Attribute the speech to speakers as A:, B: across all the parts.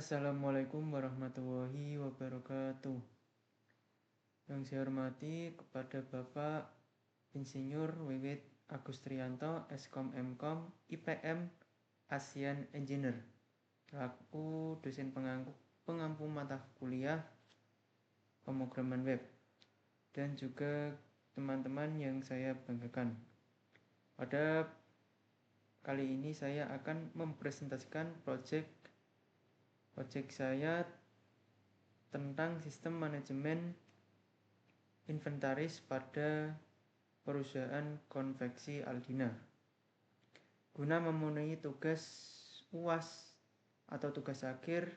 A: Assalamualaikum warahmatullahi wabarakatuh. Yang saya hormati kepada Bapak Insinyur Wiwit Agustrianto, Eskom Mkom, IPM, ASEAN Engineer, selaku dosen pengampu mata kuliah pemrograman web, dan juga teman-teman yang saya banggakan. Pada kali ini saya akan mempresentasikan proyek saya tentang sistem manajemen inventaris pada perusahaan konveksi Aldina guna memenuhi tugas UAS atau tugas akhir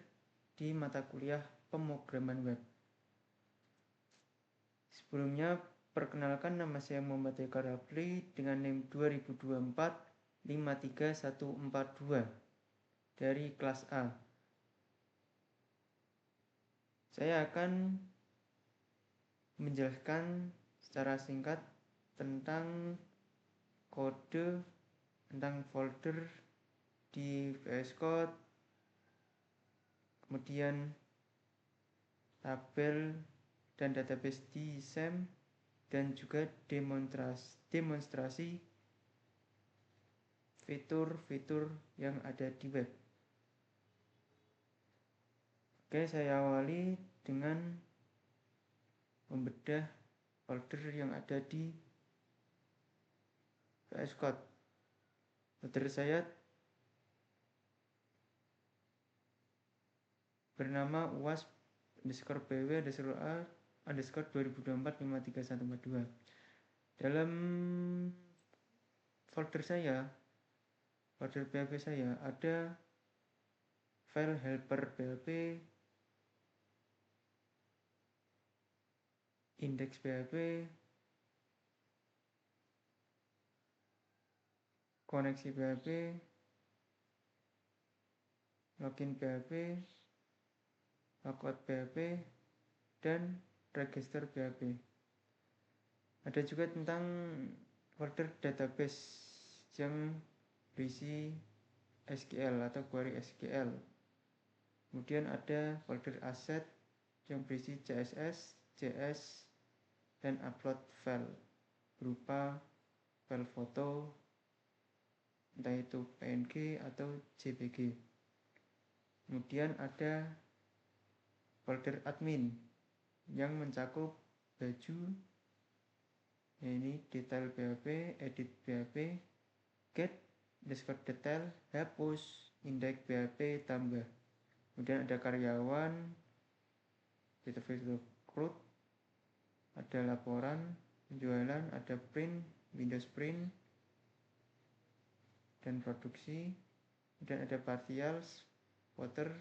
A: di mata kuliah pemrograman web. Sebelumnya, perkenalkan, nama saya Muhammad Eka Rapli dengan NIM 2024-53142 dari kelas A. Saya akan menjelaskan secara singkat tentang kode, tentang folder di VS Code, kemudian tabel dan database di SAM, dan juga demonstrasi fitur-fitur yang ada di web. Oke, saya awali dengan membedah folder yang ada di VS Code. Folder saya bernama uas_bw_a_2024-53142. Dalam folder PHP saya ada file helper PHP, index PHP, koneksi PHP, login PHP, logout PHP, dan register PHP. Ada juga tentang folder database yang berisi SQL atau query SQL. Kemudian ada folder aset yang berisi CSS, JS, dan upload file berupa file foto, entah itu PNG atau JPG. Kemudian ada folder admin yang mencakup baju, ini detail PHP, edit PHP, get, detail, hapus, index PHP, tambah. Kemudian ada karyawan, fitur recruit, ada laporan, penjualan, ada print, Windows print, dan produksi. Kemudian ada partials, footer,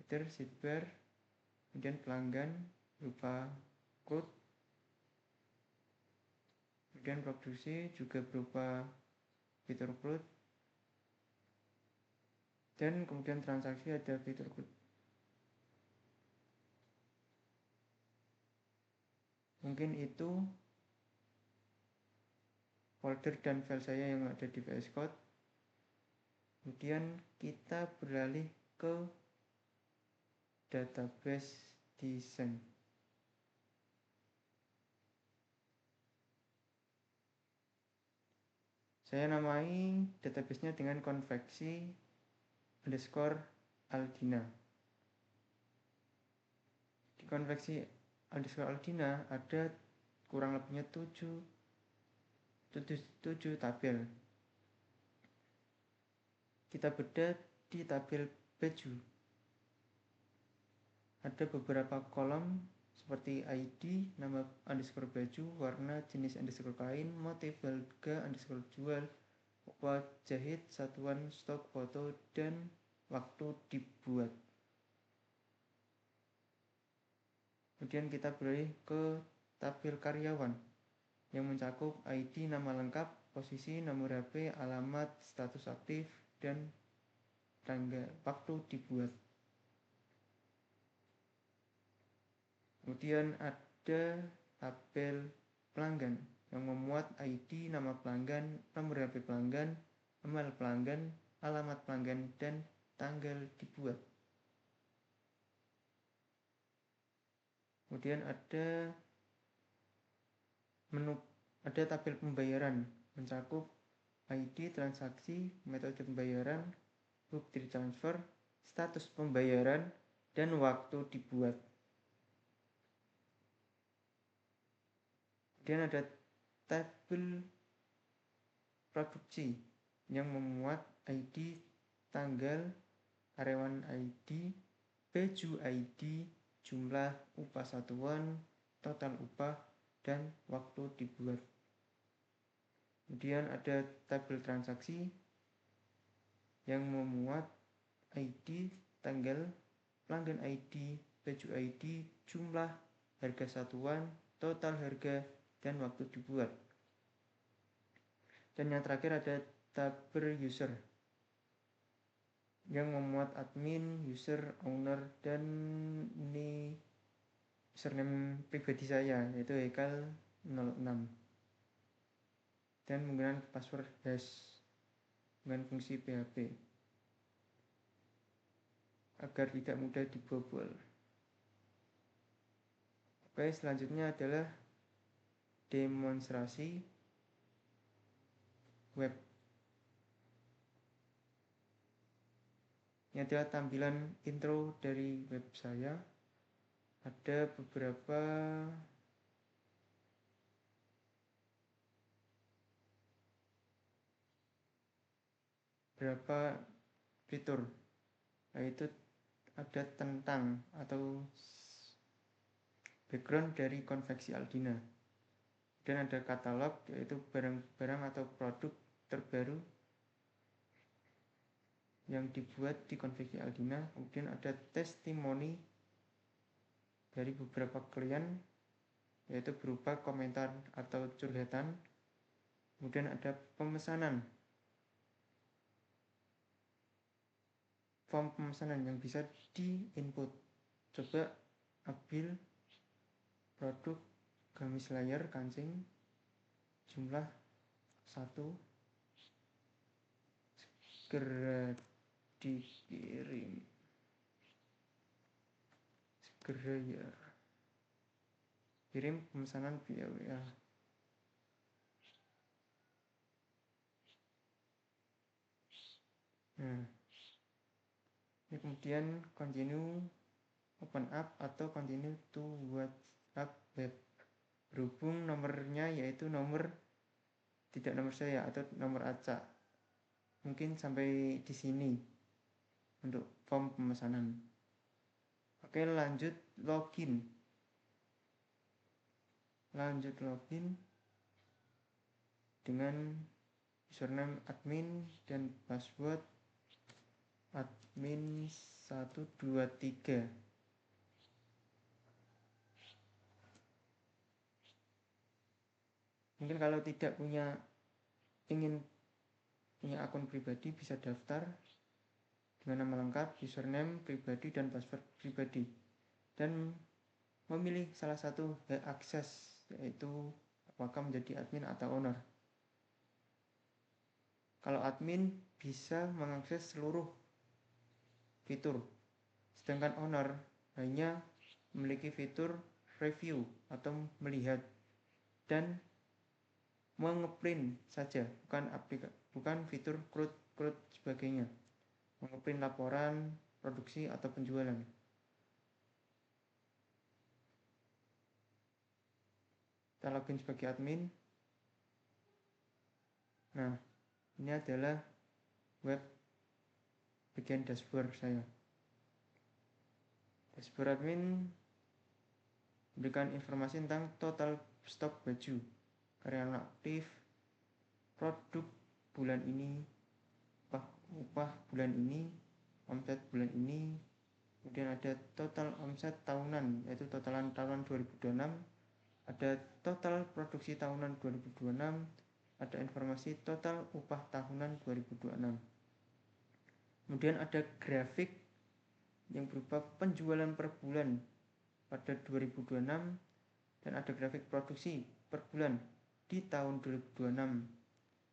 A: sidebar, kemudian pelanggan berupa recruit, kemudian produksi juga berupa fitur recruit, dan kemudian transaksi ada fitur recruit. Mungkin itu folder dan file saya yang ada di VS Code. Kemudian kita beralih ke database di SAM. Saya namai databasenya dengan konveksi _Aldina. Di konveksi _Aldina ada kurang lebihnya 7 tabel. Kita bedah di tabel baju. Ada beberapa kolom seperti ID, nama _baju, warna, jenis _kain, motif, harga _jual, upah jahit, satuan stok foto, dan waktu dibuat. Kemudian kita beralih ke tabel karyawan yang mencakup ID, nama lengkap, posisi, nomor HP, alamat, status aktif, dan tanggal waktu dibuat. Kemudian ada tabel pelanggan yang memuat ID, nama pelanggan, nomor HP pelanggan, email pelanggan, alamat pelanggan, dan tanggal dibuat. Kemudian ada tabel pembayaran mencakup ID transaksi, metode pembayaran, bukti transfer, status pembayaran, dan waktu dibuat. Kemudian ada tabel produksi yang memuat ID, tanggal, karyawan ID, baju ID, jumlah upah satuan, total upah, dan waktu dibuat. Kemudian ada tabel transaksi yang memuat ID, tanggal, pelanggan ID, baju ID, jumlah, harga satuan, total harga, dan waktu dibuat. Dan yang terakhir ada tabel user yang memuat admin, user, owner, dan ini username pribadi saya yaitu Hekal06 dan menggunakan password hash dengan fungsi PHP agar tidak mudah dibobol. Oke, selanjutnya adalah demonstrasi web. Ini adalah tampilan intro dari web saya. Ada beberapa fitur, yaitu ada tentang atau background dari konveksi Aldina, dan ada katalog yaitu barang-barang atau produk terbaru yang dibuat di konveksi Aldina. Kemudian ada testimoni dari beberapa klien yaitu berupa komentar atau curhatan. Kemudian ada pemesanan, form pemesanan yang bisa di-input. Coba ambil produk gamis layar kancing jumlah 1, segera dikirim, segera ya, kirim pemesanan via WA. Nah, ini kemudian continue open up atau continue to WhatsApp web. Berhubung nomornya yaitu tidak nomor saya atau nomor acak. Mungkin sampai di sini untuk form pemesanan. Oke, lanjut login. Dengan username admin dan password admin 123. Mungkin kalau tidak ingin punya akun pribadi, bisa daftar dengan nama lengkap, username pribadi, dan password pribadi, dan memilih salah satu hak akses, yaitu apakah menjadi admin atau owner. Kalau admin bisa mengakses seluruh fitur, sedangkan owner hanya memiliki fitur review atau melihat dan mengeprint saja, bukan fitur CRUD sebagainya, mengeprint laporan produksi atau penjualan. Kita login sebagai admin. Nah, ini adalah web bagian dashboard saya. Dashboard admin memberikan informasi tentang total stok baju, karyawan aktif, produk bulan ini, upah bulan ini, omset bulan ini. Kemudian ada total omset tahunan, yaitu totalan tahunan 2026. Ada total produksi tahunan 2026. Ada informasi total upah tahunan 2026. Kemudian ada grafik yang berupa penjualan per bulan pada 2026, dan ada grafik produksi per bulan di tahun 2026.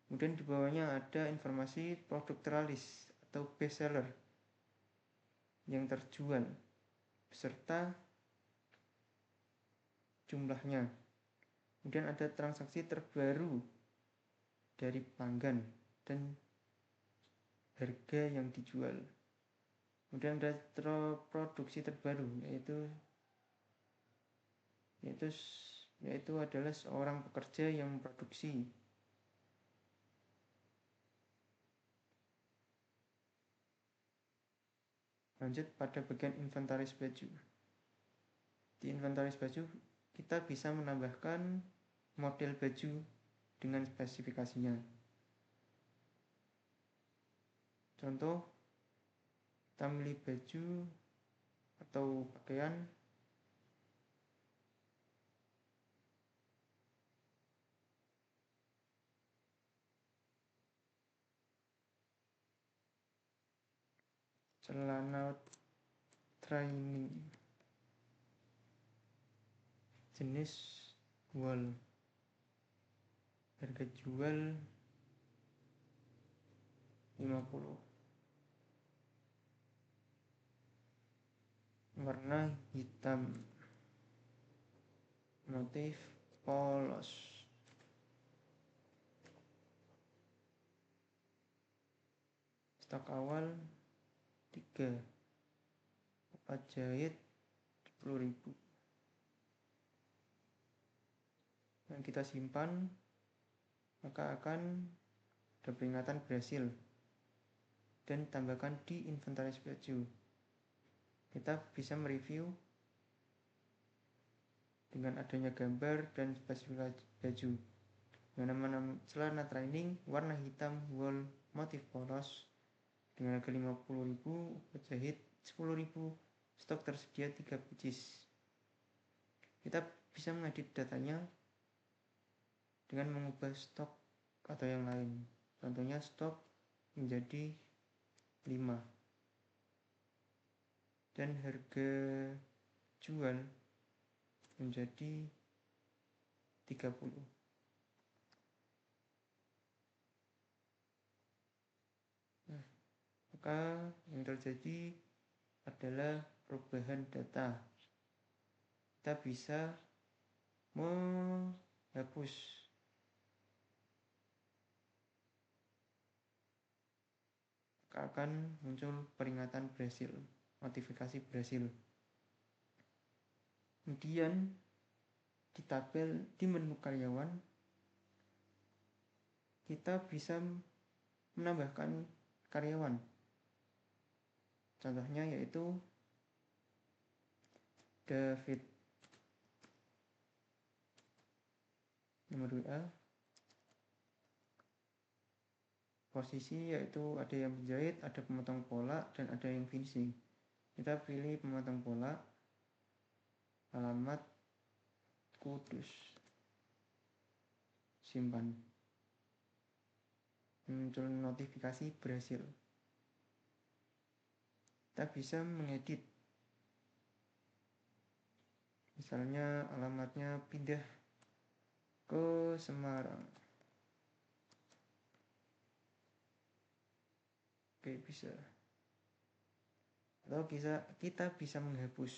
A: Kemudian di bawahnya ada informasi produk teralis atau best seller yang terjual beserta jumlahnya. Kemudian ada transaksi terbaru dari pelanggan dan harga yang dijual. Kemudian ada produksi terbaru yaitu adalah seorang pekerja yang memproduksi. Lanjut pada bagian inventaris baju. Di inventaris baju kita bisa menambahkan model baju dengan spesifikasinya. Contoh, kita milih baju atau pakaian celana training jenis wool, harga jual 50, warna hitam, motif polos, stok awal 3, upah jahit 10.000. Dan kita simpan, maka akan ada peringatan berhasil dan tambahkan di inventaris baju. Kita bisa mereview dengan adanya gambar dan spesifikasi baju dengan nama celana training warna hitam wool motif polos dengan harga 50.000, jahit 10.000, stok tersedia 3 pieces. Kita bisa mengedit datanya dengan mengubah stok atau yang lain. Contohnya stok menjadi 5 dan harga jual menjadi 30. Maka yang terjadi adalah perubahan data. Kita bisa menghapus akan muncul peringatan berhasil, notifikasi berhasil. Kemudian di tabel di menu karyawan kita bisa menambahkan karyawan. Contohnya yaitu David, nomor WA, posisi yaitu ada yang menjahit, ada pemotong pola, dan ada yang finishing. Kita pilih pemotong pola, alamat Kudus, simpan, muncul notifikasi berhasil. Kita bisa mengedit, misalnya alamatnya pindah ke Semarang. Oke, bisa. Atau kita bisa menghapus.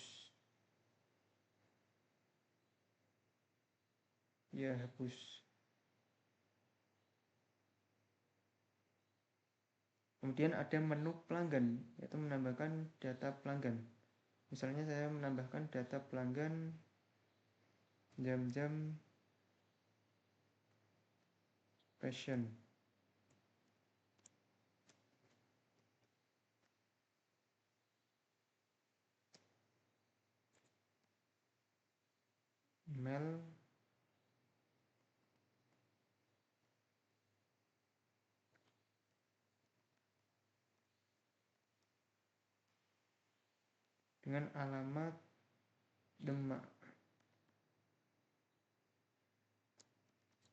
A: Ya, hapus. Kemudian ada menu pelanggan, yaitu menambahkan data pelanggan. Misalnya saya menambahkan data pelanggan jam-jam fashion. Email, dengan alamat Demak.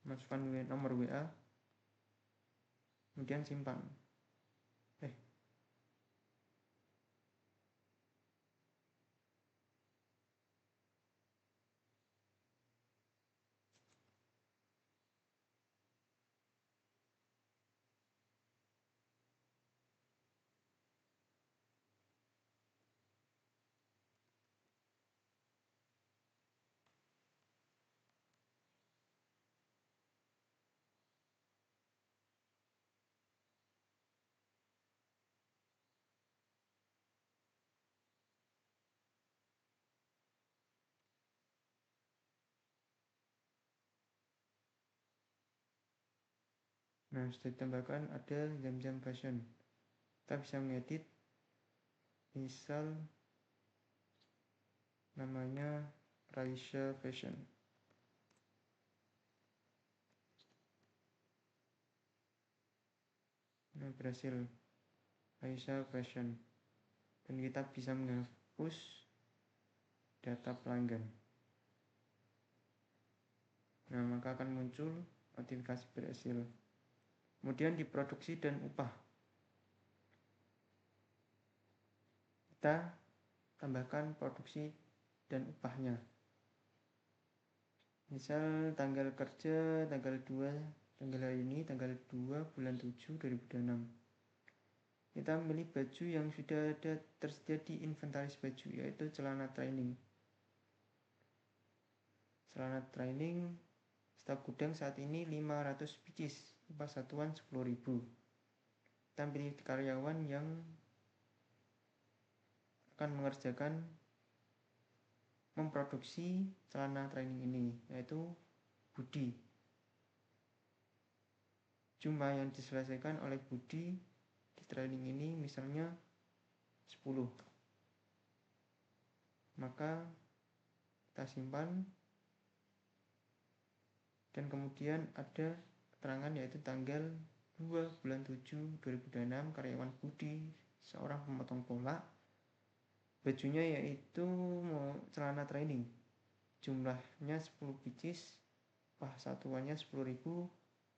A: Masukkan nomor WA, kemudian simpan. Nah, sudah ditambahkan ada jam-jam fashion. Kita bisa mengedit, misal namanya Raisya Fashion. Nah, berhasil Raisya Fashion. Dan kita bisa menghapus data pelanggan. Nah, maka akan muncul notifikasi berhasil. Kemudian diproduksi dan upah. Kita tambahkan produksi dan upahnya. Misal tanggal kerja tanggal 2, tanggal hari ini tanggal 2 bulan 7 2026. Kita memilih baju yang sudah ada tersedia di inventaris baju, yaitu celana training. Celana training stok gudang saat ini 500 pieces, upah satuan 10.000. Kita pilih karyawan yang akan mengerjakan memproduksi celana training ini, yaitu Budi. Jumlah yang diselesaikan oleh Budi di training ini misalnya 10. Maka kita simpan, dan kemudian ada keterangan yaitu tanggal 2 bulan 7 2026, karyawan Budi, seorang pemotong pola. Bajunya yaitu celana training, jumlahnya 10 pieces, upah satuannya 10.000,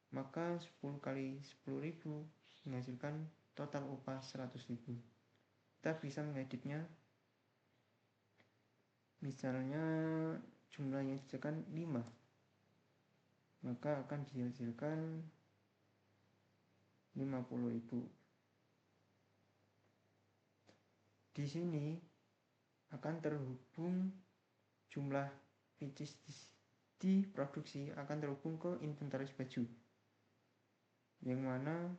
A: maka 10 kali 10.000 menghasilkan total upah 100.000. Kita bisa mengeditnya, misalnya jumlah yang disediakan 5, maka akan dihasilkan 50.000. Di sini akan terhubung jumlah pieces di produksi akan terhubung ke inventaris baju, yang mana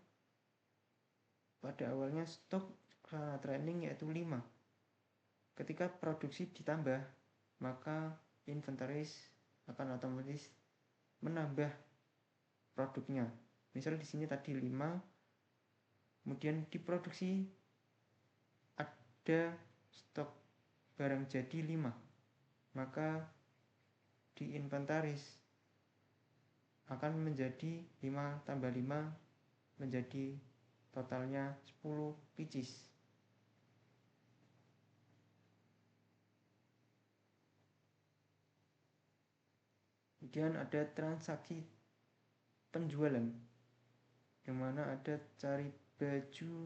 A: pada awalnya stok celana training yaitu 5. Ketika produksi ditambah, maka inventaris akan otomatis menambah produknya. Misal di sini tadi 5, kemudian diproduksi ada stok barang jadi 5, maka di inventaris akan menjadi 5 tambah 5 menjadi totalnya 10 pieces. Kemudian ada transaksi penjualan, yang mana ada cari baju,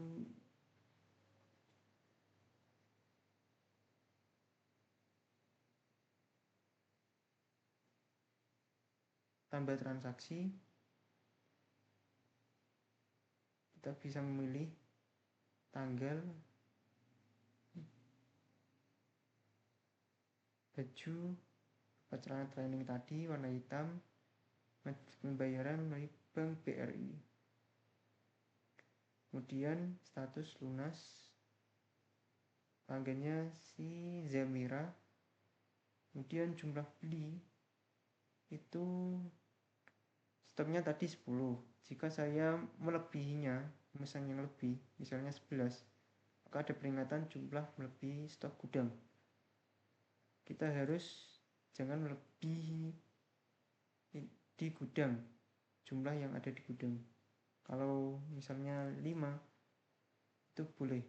A: tambah transaksi. Kita bisa memilih tanggal, baju, celana training tadi warna hitam, pembayaran melalui Bank BRI. Kemudian status lunas, pelanggannya si Zamira. Kemudian jumlah beli itu stoknya tadi 10. Jika saya melebihinya, memesan yang lebih, misalnya 11, maka ada peringatan jumlah melebihi stok gudang. Kita harus jangan melebihi di gudang, jumlah yang ada di gudang. Kalau misalnya 5, itu boleh.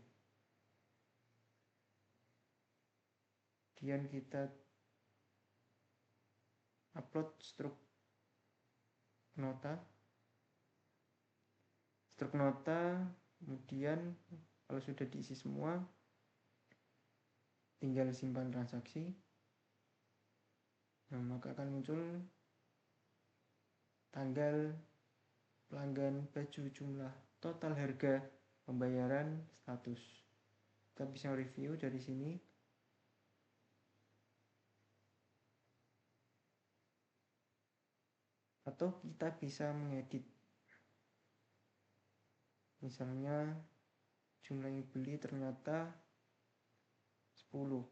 A: Kemudian kita upload struk nota. Kemudian kalau sudah diisi semua, tinggal simpan transaksi. Nah, maka akan muncul tanggal, pelanggan, baju, jumlah, total harga, pembayaran, status. Kita bisa review dari sini. Atau kita bisa mengedit, misalnya jumlah yang beli ternyata 10,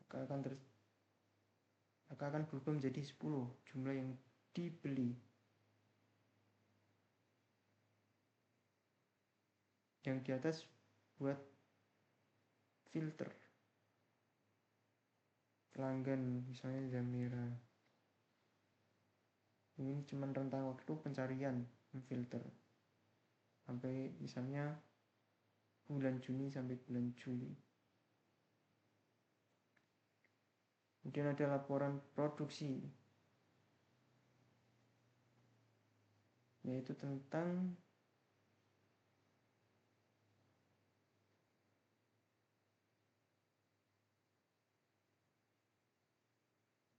A: maka maka akan berubah menjadi 10 jumlah yang dibeli. Yang di atas buat filter pelanggan, misalnya Zamira. Ini cuma rentang waktu pencarian, memfilter sampai misalnya bulan Juni sampai bulan Juli. Kemudian ada laporan produksi, yaitu tentang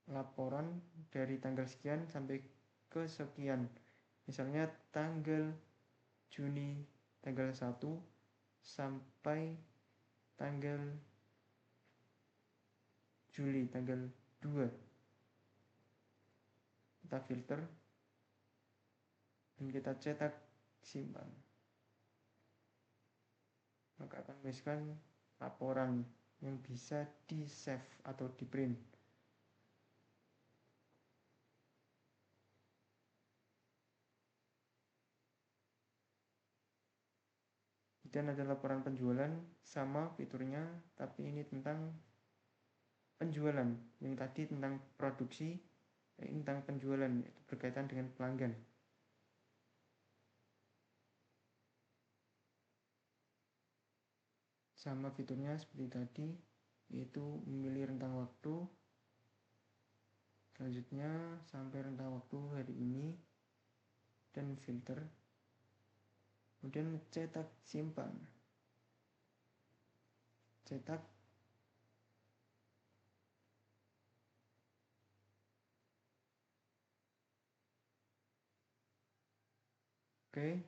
A: laporan dari tanggal sekian sampai ke sekian. Misalnya tanggal Juni tanggal 1 sampai tanggal Juli tanggal 2. Kita filter dan kita cetak simpan. Maka akan menuliskan laporan yang bisa di save atau di print. Dan ada laporan penjualan, sama fiturnya, tapi ini tentang penjualan. Yang tadi tentang produksi, ini tentang penjualan, itu berkaitan dengan pelanggan. Sama fiturnya seperti tadi, yaitu memilih rentang waktu. Selanjutnya sampai rentang waktu hari ini dan filter. Kemudian cetak simpan. Cetak. Oke.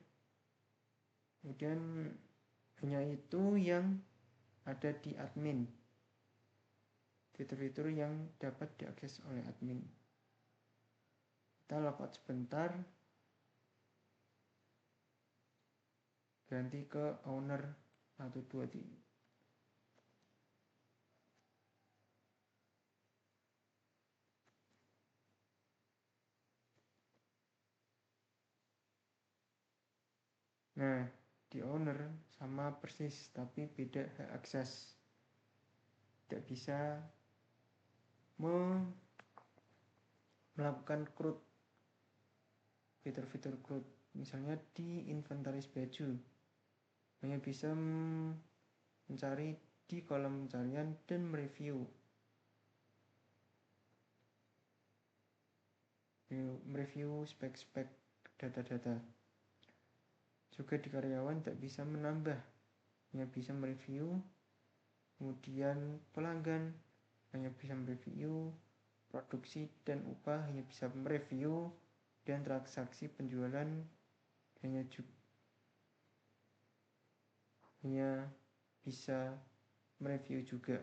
A: Kemudian hanya itu yang ada di admin. Fitur-fitur yang dapat diakses oleh admin. Kita logout sebentar. Ganti ke owner 123. Nah, di owner sama persis tapi beda hak akses. Tidak bisa melakukan CRUD, fitur-fitur CRUD. Misalnya di inventaris baju hanya bisa mencari di kolom pencarian dan mereview spek-spek data-data. Juga di karyawan tidak bisa menambah, hanya bisa mereview. Kemudian pelanggan hanya bisa mereview, produksi dan upah hanya bisa mereview, dan transaksi penjualan hanya bisa mereview juga.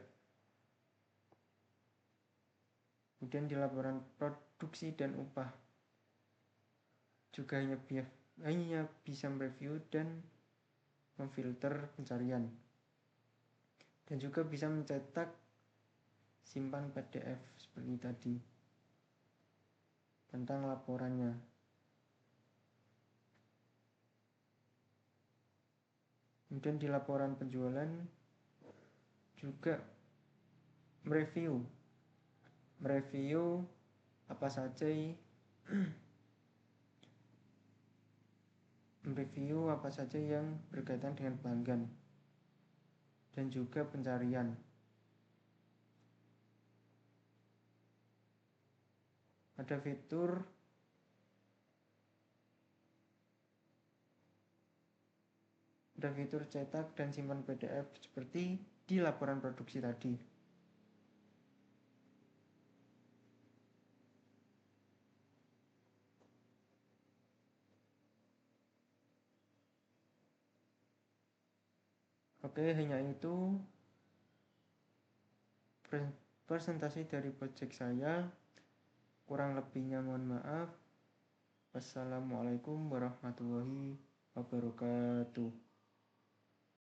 A: Kemudian di laporan produksi dan upah juga hanya bisa mereview dan memfilter pencarian. Dan juga bisa mencetak simpan PDF seperti tadi tentang laporannya. Kemudian di laporan penjualan juga mereview apa saja yang berkaitan dengan pelanggan dan juga pencarian. Ada fitur cetak dan simpan PDF seperti di laporan produksi tadi. Oke, hanya itu presentasi dari project saya. Kurang lebihnya mohon maaf. Wassalamualaikum warahmatullahi wabarakatuh.